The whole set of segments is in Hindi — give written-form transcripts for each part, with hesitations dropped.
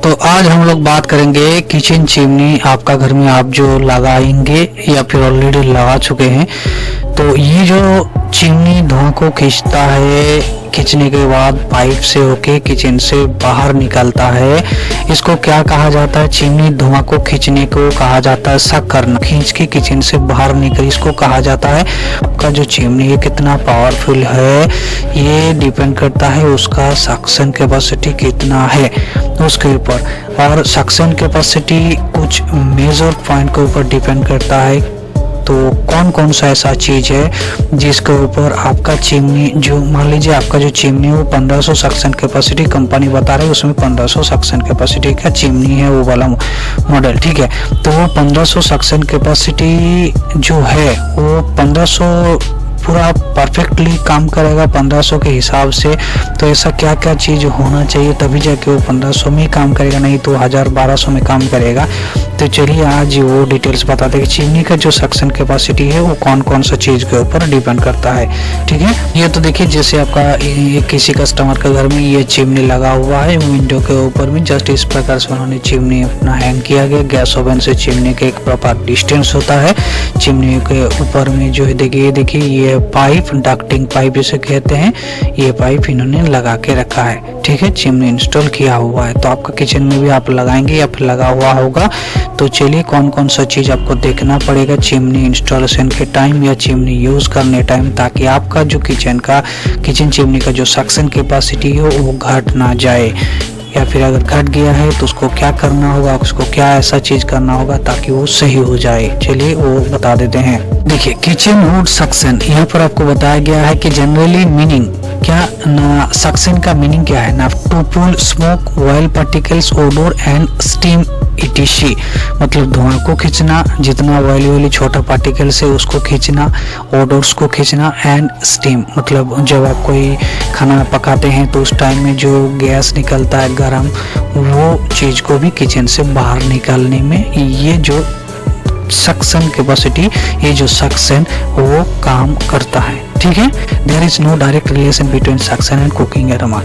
तो आज हम लोग बात करेंगे किचन चिमनी आपका घर में आप जो लगाएंगे या फिर ऑलरेडी लगा चुके हैं। तो ये जो चिमनी धुआं को खींचता है, खींचने के बाद पाइप से होके किचन से बाहर निकलता है, इसको क्या कहा जाता है? चिमनी धुआं को खींचने को कहा जाता है सक करना, खींच के किचन से बाहर निकल, इसको कहा जाता है। आपका जो चिमनी है कितना पावरफुल है ये डिपेंड करता है उसका सक्शन कैपेसिटी कितना है उसके ऊपर, और सक्शन कैपेसिटी कुछ मेजर पॉइंट के ऊपर डिपेंड करता है। तो कौन कौन सा ऐसा चीज है जिसके ऊपर आपका चिमनी, जो मान लीजिए आपका जो चिमनी है वो 1500 सक्शन कैपेसिटी कंपनी बता रही है, उसमें 1500 सक्शन कैपेसिटी का चिमनी है वो वाला मॉडल, ठीक है। तो वो 1500 सक्शन कैपेसिटी जो है वो 1500 पूरा परफेक्टली काम करेगा 1500 के हिसाब से। तो ऐसा क्या क्या चीज होना चाहिए तभी जाके वो 1500 में काम करेगा, नहीं तो 1000-1200 में काम करेगा। तो चलिए आज वो डिटेल्स बताते हैं कि चिमनी का जो सक्शन कैपेसिटी है वो कौन कौन सा चीज के ऊपर डिपेंड करता है, ठीक है। ये तो देखिए जैसे आपका किसी कस्टमर के घर में ये चिमनी लगा हुआ है, विंडो के ऊपर में जस्ट इस प्रकार से उन्होंने चिमनी अपना हैंग किया गया। गैस ओवन से चिमनी के एक प्रॉपर डिस्टेंस होता है। चिमनी के ऊपर में जो है देखिए ये पाइप, डक्टिंग पाइप जिसे कहते हैं, ये पाइप इन्होंने लगा के रखा है, ठीक है। चिमनी इंस्टॉल किया हुआ है। तो आपका किचन में भी आप लगाएंगे या फिर लगा हुआ होगा। तो चलिए कौन कौन सा चीज आपको देखना पड़ेगा चिमनी इंस्टॉलेशन के टाइम या चिमनी यूज करने टाइम, ताकि आपका जो किचन चिमनी का जो सक्शन कैपेसिटी है वो घट ना जाए, या फिर अगर घट गया है तो उसको क्या करना होगा, उसको क्या ऐसा चीज करना होगा ताकि वो सही हो जाए। चलिए वो बता देते हैं। देखिए किचन वुड सक्शन, यहाँ पर आपको बताया गया है कि जनरली मीनिंग क्या ना, सक्शन का मीनिंग क्या है ना, to pull smoke oil particles odour and steam etc, मतलब धुआं को खींचना, जितना ऑयली छोटा पार्टिकल्स है उसको खींचना, ओडोर्स को खींचना, एंड स्टीम मतलब जब आप कोई खाना पकाते हैं तो उस टाइम में जो गैस निकलता है गरम, वो चीज को भी किचन से बाहर निकालने में ये जो सक्शन कैपेसिटी, ये जो सक्शन वो काम करता है, ठीक है। There is no direct relation between suction and cooking aroma.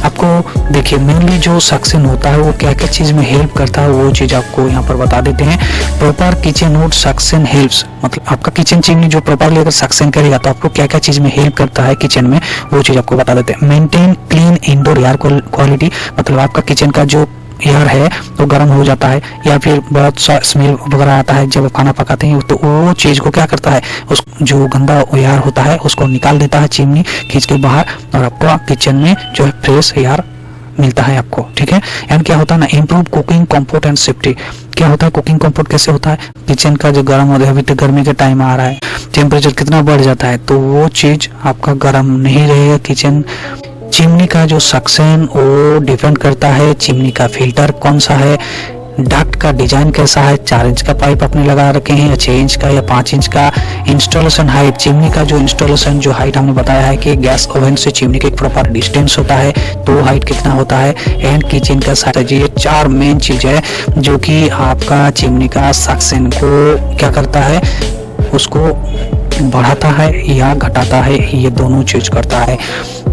आपको देखिए मेनली जो सक्शन होता है वो क्या क्या चीज में हेल्प करता है वो चीज आपको यहाँ पर बता देते हैं। Proper kitchen would suction helps, मतलब आपका किचन चिमनी जो प्रॉपरली अगर सक्शन करेगा तो आपको क्या क्या चीज में हेल्प करता है किचन में, वो चीज आपको बता देते हैं। Maintain clean indoor air quality, मतलब आपका किचन का जो एयर है तो गर्म हो जाता है या फिर बहुत सा स्मेल वगैरह आता है जब खाना पकाते हैं, तो वो चीज को क्या करता है, उस जो गंदा एयर होता है उसको निकाल देता है चिमनी खींच के बाहर, और आपको किचन में जो है फ्रेश एयर मिलता है आपको, ठीक है। एंड क्या होता है ना, improve cooking comfort and safety. क्या होता है कुकिंग कंफर्ट कैसे होता है, किचन का जो गर्म होता है, अभी तो गर्मी का टाइम आ रहा है, टेम्परेचर कितना बढ़ जाता है, तो वो चीज आपका गर्म नहीं रहेगा किचन। चिमनी का जो सक्शन वो डिपेंड करता है चिमनी का फिल्टर कौन सा है, डक्ट का डिजाइन कैसा है, 4 इंच का पाइप आपने लगा रखे हैं या 6 इंच का या 5 इंच का। इंस्टॉलेशन हाइट, चिमनी का जो इंस्टॉलेशन जो हाइट हमने बताया है कि गैस ओवन से चिमनी का एक प्रॉपर डिस्टेंस होता है, तो हाइट कितना होता है, एंड किचन का साइज। ये 4 मेन चीज है जो कि आपका चिमनी का सक्शन को क्या करता है, उसको बढ़ाता है या घटाता है, ये दोनों चीज करता है।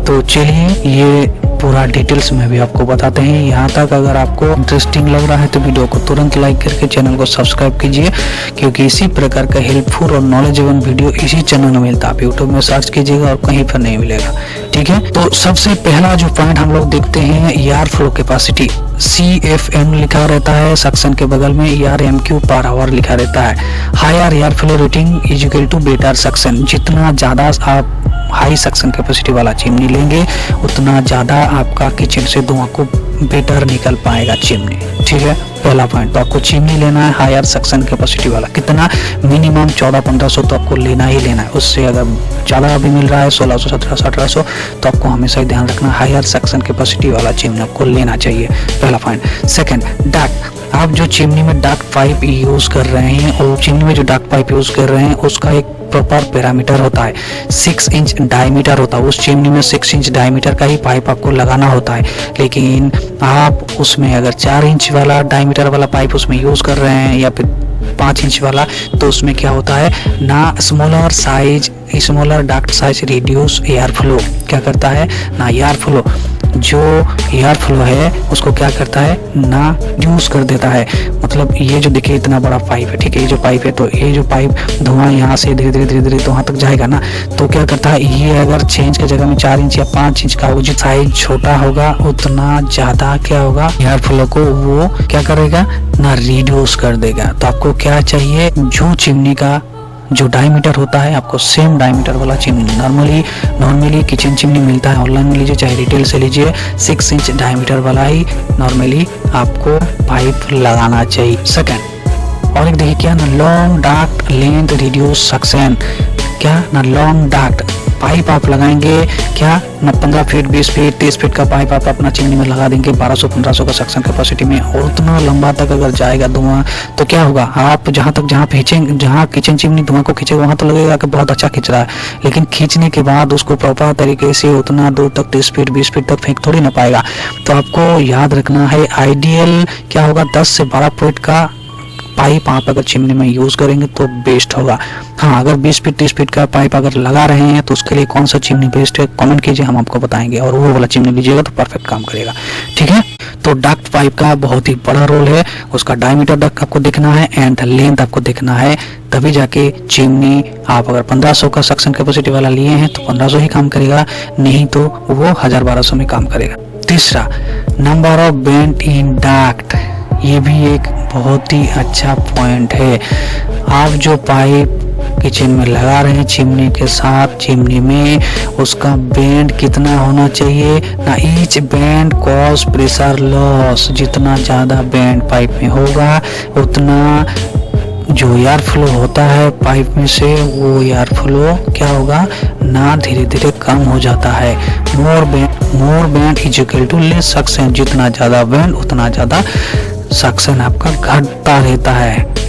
तो चलिए ये पूरा डिटेल्स में भी आपको बताते हैं। यहाँ तक अगर आपको इंटरेस्टिंग लग रहा है तो वीडियो को तुरंत लाइक करके चैनल को सब्सक्राइब कीजिए, क्योंकि इसी प्रकार का हेल्पफुल और नॉलेजेबल वीडियो इसी चैनल में मिलता है। आप यूट्यूब में सर्च कीजिएगा और कहीं पर नहीं मिलेगा, ठीक है। तो सबसे पहला जो पॉइंट हम लोग देखते हैं एयर फ्लो कैपेसिटी, CFM लिखा रहता है, सक्शन के बगल में ERMQ पर आवर लिखा रहता है। Higher air flow rating is equal to better suction, जितना ज्यादा आप हाई सक्शन कैपेसिटी वाला चिमनी लेंगे उतना ज्यादा आपका किचन से धुआं को बेटर निकल पाएगा चिमनी, ठीक है। पहला पॉइंट, तो आपको चिमनी लेना है हायर सक्शन कैपेसिटी वाला, कितना मिनिमम 1400-1500 तो आपको लेना ही लेना है। उससे अगर ज़्यादा अभी मिल रहा है 1600, 1700, 1800 तो आपको हमेशा ही ध्यान रखना हायर सक्शन कैपेसिटी वाला चिमनी आपको लेना चाहिए, पहला पॉइंट। सेकेंड, डक्ट, आप जो चिमनी में डक्ट पाइप यूज कर रहे हैं और चिमनी में जो डक्ट पाइप यूज कर रहे हैं उसका एक प्रॉपर पैरामीटर होता है, 6 इंच डायमीटर होता है। उस चिमनी में 6 इंच डायमीटर का ही पाइप आपको लगाना होता है, लेकिन आप उसमें अगर 4 इंच वाला डायमीटर वाला पाइप उसमें यूज कर रहे हैं या फिर 5 इंच वाला, तो उसमें क्या होता है ना, smaller duct size reduce air flow, क्या करता है ना, एयर फ्लो जो एयर फ्लो है उसको क्या करता है ना रिड्यूस कर देता है। मतलब ये जो देखिए इतना बड़ा पाइप है, ठीक है, ये जो पाइप है, तो ये जो पाइप धुआं यहाँ से धीरे धीरे तो वहाँ तक जाएगा ना, तो क्या करता है ये अगर 6 इंच की जगह में 4 इंच या 5 इंच का, वो जो साइज छोटा होगा उतना ज़्यादा क्या होगा एयर फ्लो को वो क्या करेगा ना रिड्यूस कर देगा। तो आपको क्या चाहिए, जो चिमनी का जो डायमीटर होता है आपको सेम डायमीटर वाला चिमनी, नॉर्मली किचन चिमनी मिलता है, ऑनलाइन में लीजिए चाहे रिटेल से लीजिए, 6 इंच डायमीटर वाला ही नॉर्मली आपको पाइप लगाना चाहिए। सेकंड, और एक देखिए क्या ना long duct length reduce suction, क्या ना लॉन्ग डाक्ट पाइप आप लगाएंगे क्या ना 15 फीट 20 फीट 30 फीट का पाइप आप अपना चिमनी में लगा देंगे 1200-1500 का सक्शन कैपेसिटी में, और उतना लंबा तक अगर जाएगा धुआं तो क्या होगा, आप जहाँ किचन चिमनी धुआं को खींचेगा वहां तो लगेगा कि बहुत अच्छा खींच रहा है, लेकिन खींचने के बाद उसको प्रॉपर तरीके से उतना दूर तक 30 फीट 20 फीट तक फेंक थोड़ी ना पाएगा। तो आपको याद रखना है आइडियल क्या होगा 10 से 12 फीट का पाइप आप अगर चिमनी में यूज करेंगे तो बेस्ट होगा। हाँ, अगर 20 फीट 30 फीट का पाइप अगर लगा रहे हैं तो उसके लिए कौन सा चिमनी बेस्ट है कमेंट कीजिए, हम आपको बताएंगे, और वो वाला चिमनी लीजिएगा तो परफेक्ट काम करेगा। ठीक है, तो डक्ट पाइप का बहुत ही बड़ा रोल है, उसका डायमीटर डक्ट आपको देखना है एंड लेंथ आपको देखना है, तभी जाके चिमनी आप अगर 1500 का सक्शन कैपेसिटी वाला लिए हैं तो 1500 ही काम करेगा, नहीं तो वो 1000-1200 में काम करेगा। तीसरा, number of bent in duct, ये भी एक बहुत ही अच्छा पॉइंट है। आप जो पाइप किचन में लगा रहे हैं चिमनी के साथ, चिमनी में उसका बेंड कितना होना चाहिए ना, each bend cause pressure loss, जितना ज़्यादा बेंड पाइप में होगा उतना जो एयर फ्लो होता है पाइप में से वो एयर फ्लो क्या होगा ना धीरे धीरे कम हो जाता है। More bend is equal to less suction, जितना ज़्यादा बेंड उतना ज़्यादा सक्शन आपका घटता रहता है।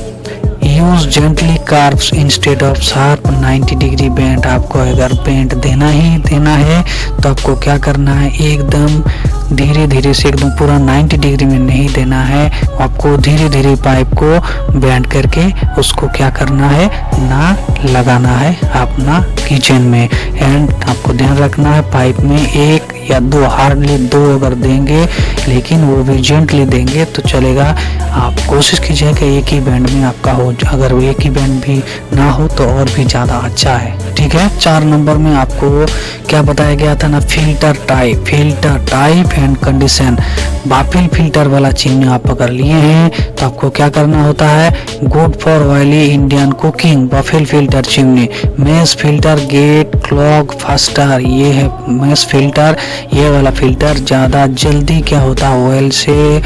Use gently curves instead of sharp 90 degree bend, आपको अगर बेंड देना है तो आपको क्या करना है, एकदम धीरे धीरे से, एकदम पूरा 90 डिग्री में नहीं देना है, आपको धीरे धीरे पाइप को बेंड करके उसको क्या करना है ना लगाना है अपना किचन में। एंड आपको ध्यान रखना है पाइप में 1 या 2, हार्डली 2 अगर देंगे, लेकिन वो भी जेंटली देंगे तो चलेगा। आप कोशिश कीजिए कि एक ही बैंड में आपका हो, अगर वो एक ही बैंड भी ना हो तो और भी ज़्यादा अच्छा है। ठीक है, 4 नंबर में आपको क्या बताया गया था ना, filter type and condition. Baffle filter वाला चिमनी आप अगर लिए हैं तो आपको क्या करना होता है, good for oily Indian cooking baffle filter chimney. Mesh filter get clog faster, ये है मेस फिल्टर, ये वाला फिल्टर ज़्यादा जल्दी क्या होता है ऑयल से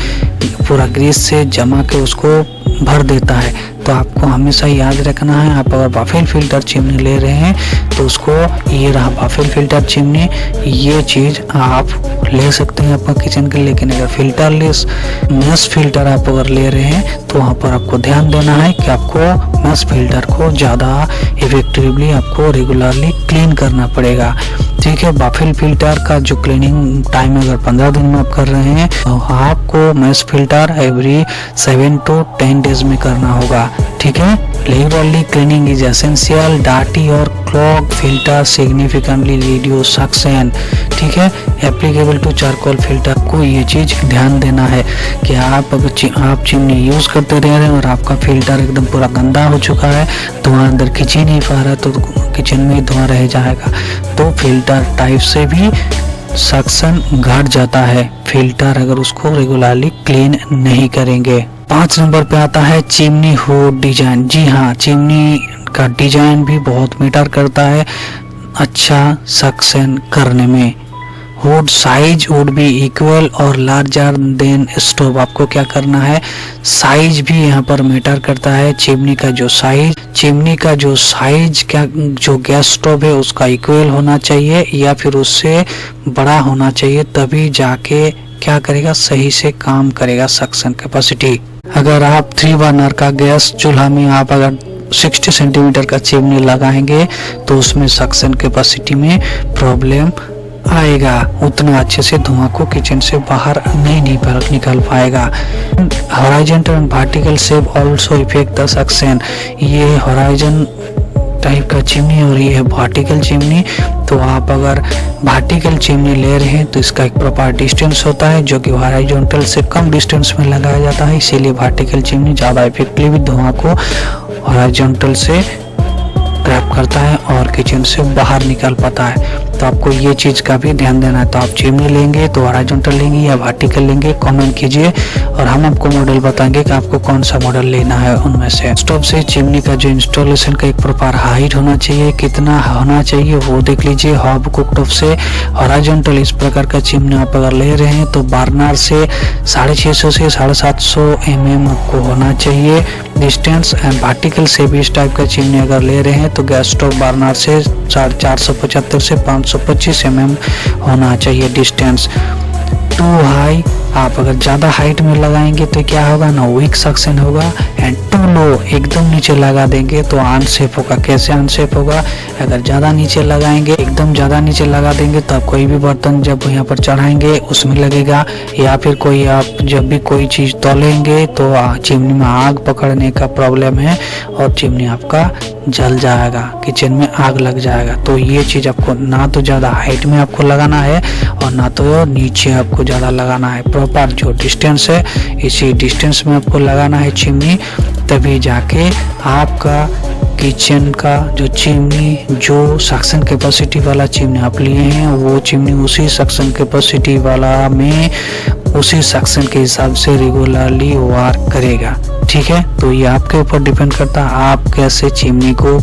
पूरा ग्रीस से जमा के उसको भर देता है। तो आपको हमेशा याद रखना है, आप अगर बाफिल फिल्टर चिमनी ले रहे हैं तो उसको, ये रहा बाफिल फिल्टर चिमनी, ये चीज़ आप ले सकते हैं अपना किचन के, लेकिन अगर फिल्टरलेस मेस फिल्टर आप अगर ले रहे हैं तो वहाँ पर आपको ध्यान देना है कि आपको मेस फिल्टर को ज़्यादा इफेक्टिवली आपको रेगुलरली क्लीन करना पड़ेगा। ठीक है, बाफिल फिल्टर का जो क्लीनिंग टाइम अगर 15 दिन में आप कर रहे हैं तो आपको mesh filter every 7 to 10 days में करना होगा। ठीक है, regularly cleaning is essential, dirty और clog filter significantly reduce suction. ठीक है, एप्लीकेबल टू चारकोल फिल्टर को ये चीज ध्यान देना है कि आप अगर आप चिमनी यूज करते रह रहे हैं और आपका फिल्टर एकदम पूरा गंदा हो चुका है, धुआं अंदर खींच ही नहीं पा रहा तो किचन में धुआं रह जाएगा, तो फिल्टर टाइप से भी सक्शन घट जाता है, फिल्टर अगर उसको रेगुलरली क्लीन नहीं करेंगे। 5 नंबर पे आता है चिमनी हुड डिजाइन। जी हाँ, चिमनी का डिजाइन भी बहुत मैटर करता है अच्छा सक्शन करने में। Hood size would be equal और लार्जर देन स्टोव, आपको क्या करना है, साइज भी यहाँ पर मैटर करता है। चिमनी का जो साइज क्या, जो गैस स्टोव है उसका इक्वल होना चाहिए या फिर उससे बड़ा होना चाहिए, तभी जाके क्या करेगा, सही से काम करेगा सक्शन कैपेसिटी। अगर आप 3 बर्नर का गैस चूल्हा में आप अगर 60 सेंटीमीटर का चिमनी लगाएंगे तो उसमें सक्शन कैपेसिटी में प्रॉब्लम आएगा, उतना अच्छे से धुआं को किचन से बाहर नहीं निकल पाएगा। Horizontal and vertical shape also effect the suction, ये हॉराइजन टाइप का चिमनी और ये है वर्टिकल चिमनी। तो आप अगर वर्टिकल चिमनी ले रहे हैं तो इसका एक प्रॉपर डिस्टेंस होता है जो कि हॉरिजॉन्टल से कम डिस्टेंस में लगाया जाता है, इसीलिए वर्टिकल चिमनी ज़्यादा इफेक्टिवली धुआं को हॉरिजॉन्टल से ट्रैप करता है और किचन से बाहर निकल पाता है। तो आपको ये चीज़ का भी ध्यान देना है। तो आप चिमनी लेंगे तो हॉरिजॉन्टल लेंगे या वर्टिकल लेंगे, कमेंट कीजिए और हम आपको मॉडल बताएंगे कि आपको कौन सा मॉडल लेना है उनमें से। स्टोव से चिमनी का जो इंस्टॉलेशन का एक प्रॉपर हाइट होना चाहिए, कितना होना चाहिए वो देख लीजिए। हॉब कुकटॉप से हॉरिजॉन्टल इस प्रकार का चिमनी आप अगर ले रहे हैं तो बर्नर से 650 से 750 mm आपको होना चाहिए डिस्टेंस। एंड वर्टिकल से भी इस टाइप का चिमनी अगर ले रहे हैं तो गैस स्टोव बर्नर से 475 से 525 mm होना चाहिए डिस्टेंस। टू हाई, आप अगर ज़्यादा हाइट में लगाएंगे तो क्या होगा ना, वीक सक्शन होगा। एंड टू लो, एकदम नीचे लगा देंगे तो अनसेफ होगा। कैसे अनसेफ होगा, अगर ज़्यादा नीचे लगाएंगे, एकदम ज़्यादा नीचे लगा देंगे तो आप कोई भी बर्तन जब यहाँ पर चढ़ाएंगे उसमें लगेगा, या फिर कोई आप जब भी कोई चीज़ तोलेंगे तो चिमनी में आग पकड़ने का प्रॉब्लम है और चिमनी आपका जल जाएगा, किचन में आग लग जाएगा। तो ये चीज़ आपको ना तो ज़्यादा हाइट में आपको लगाना है और ना तो नीचे आपको ज़्यादा लगाना है। प्रॉपर जो डिस्टेंस है इसी डिस्टेंस में आपको लगाना है चिमनी, तभी जाके आपका किचन का जो चिमनी, जो सक्शन कैपेसिटी वाला चिमनी आप लिए हैं वो चिमनी उसी सक्शन कैपेसिटी वाला में उसी सक्शन के हिसाब से रेगुलरली वर्क करेगा। ठीक है, तो ये आपके ऊपर डिपेंड करता है आप कैसे चिमनी को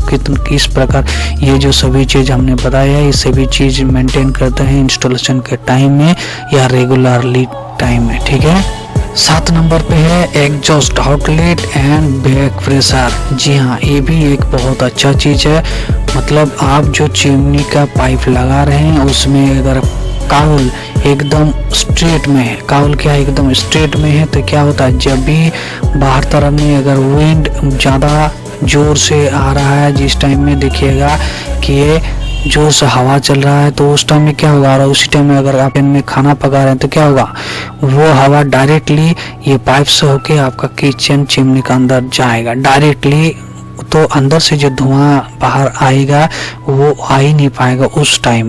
किस प्रकार, ये जो सभी चीज़ हमने बताया है ये सभी चीज़ मेंटेन करते हैं इंस्टॉलेशन के टाइम में या रेगुलरली टाइम में। ठीक है, 7 नंबर पे है exhaust outlet and back pressure. जी हाँ, ये भी एक बहुत अच्छा चीज़ है। मतलब आप जो चिमनी का पाइप लगा रहे हैं उसमें अगर काउल एकदम स्ट्रेट में है, काउल क्या एकदम स्ट्रेट में है तो क्या होता है, जब भी बाहर तरफ में अगर विंड ज़्यादा जोर से आ रहा है, जिस टाइम में देखिएगा कि ये जोर से हवा चल रहा है तो उस टाइम में क्या होगा, और उसी टाइम में अगर आप इनमें खाना पका रहे हैं तो क्या होगा, वो हवा डायरेक्टली ये पाइप से होके आपका किचन चिमनी का अंदर जाएगा डायरेक्टली। तो अंदर से जो धुआं बाहर आएगा वो आ ही नहीं पाएगा उस टाइम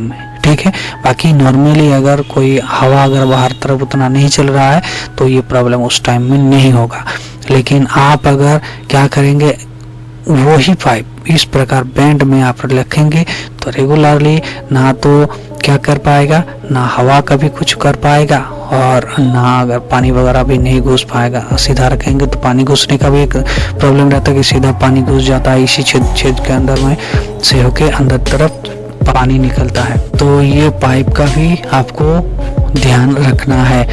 में। ठीक है, बाकी नॉर्मली अगर कोई हवा अगर बाहर तरफ उतना नहीं चल रहा है तो ये प्रॉब्लम उस टाइम में नहीं होगा। लेकिन आप अगर क्या करेंगे, वही पाइप इस प्रकार बैंड में आप रखेंगे तो रेगुलरली ना तो क्या कर पाएगा, ना हवा कभी कुछ कर पाएगा और ना अगर पानी वगैरह भी नहीं घुस पाएगा। सीधा रखेंगे तो पानी घुसने का भी एक प्रॉब्लम रहता है कि सीधा पानी घुस जाता है, इसी छेद के अंदर में से होके अंदर तरफ पानी निकलता है। तो ये पाइप का भी आपको ध्यान रखना है।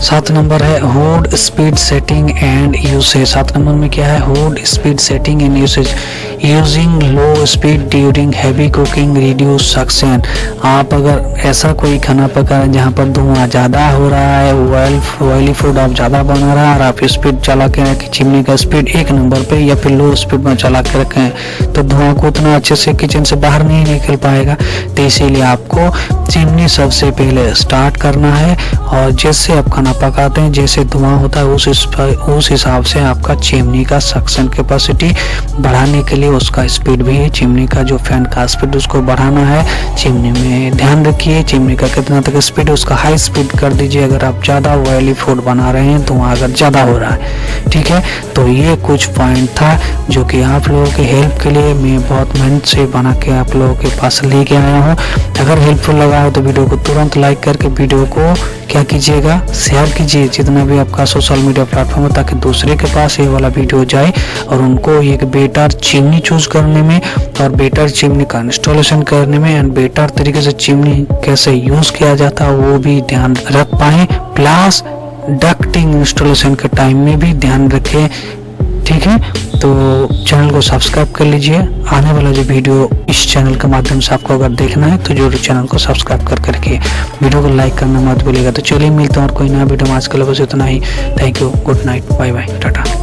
7 नंबर है hood speed setting and usage. 7 number में क्या है, hood speed setting and usage. Using low speed during heavy cooking reduce suction. आप अगर ऐसा कोई खाना पका रहे हैं जहाँ पर धुआं ज़्यादा हो रहा है, ऑयली फूड आप ज़्यादा बना रहा है और आप स्पीड चला के रखें, चिमनी का स्पीड 1 नंबर पे या फिर लो स्पीड में चला के रखें तो धुआं को उतना अच्छे से किचन से बाहर नहीं निकल पाएगा। तो इसीलिए आपको चिमनी सबसे पहले स्टार्ट करना है और जैसे आप खाना पकाते हैं जैसे धुआं होता है उस हिसाब से आपका चिमनी का सक्शन कैपेसिटी बढ़ाने के लिए उसका स्पीड भी, चिमनी का जो फैन का स्पीड उसको बढ़ाना है। चिमनी में ध्यान रखिए चिमनी का कितना तक स्पीड, उसका हाई स्पीड कर दीजिए अगर आप ज़्यादा ऑयली फूड बना रहे हैं, धुआं अगर ज़्यादा हो रहा है। ठीक है, तो ये कुछ पॉइंट था जो कि आप लोगों की हेल्प के लिए मैं बहुत मेहनत से बना के आप लोगों के पास लेके आया हूँ। अगर हेल्पफुल लगा हो तो वीडियो को तुरंत लाइक करके वीडियो को क्या कीजिएगा, शेयर कीजिए जितना भी आपका सोशल मीडिया प्लेटफॉर्म है, ताकि दूसरे के पास ये वाला वीडियो जाए और उनको एक बेटर चिमनी चूज करने में और बेटर चिमनी का इंस्टॉलेशन करने में एंड बेटर तरीके से चिमनी कैसे यूज किया जाता है वो भी ध्यान रख पाए, प्लस डक्टिंग इंस्टॉलेशन के टाइम में भी ध्यान रखें। ठीक है, तो चैनल को सब्सक्राइब कर लीजिए। आने वाला जो वीडियो इस चैनल के माध्यम से आपको अगर देखना है तो जरूर चैनल को सब्सक्राइब करके वीडियो को लाइक करना मत भूलिएगा। तो चलिए मिलते हैं और कोई नया वीडियो में, आज के लिए बस इतना ही। Thank you, good night, bye bye, Tata.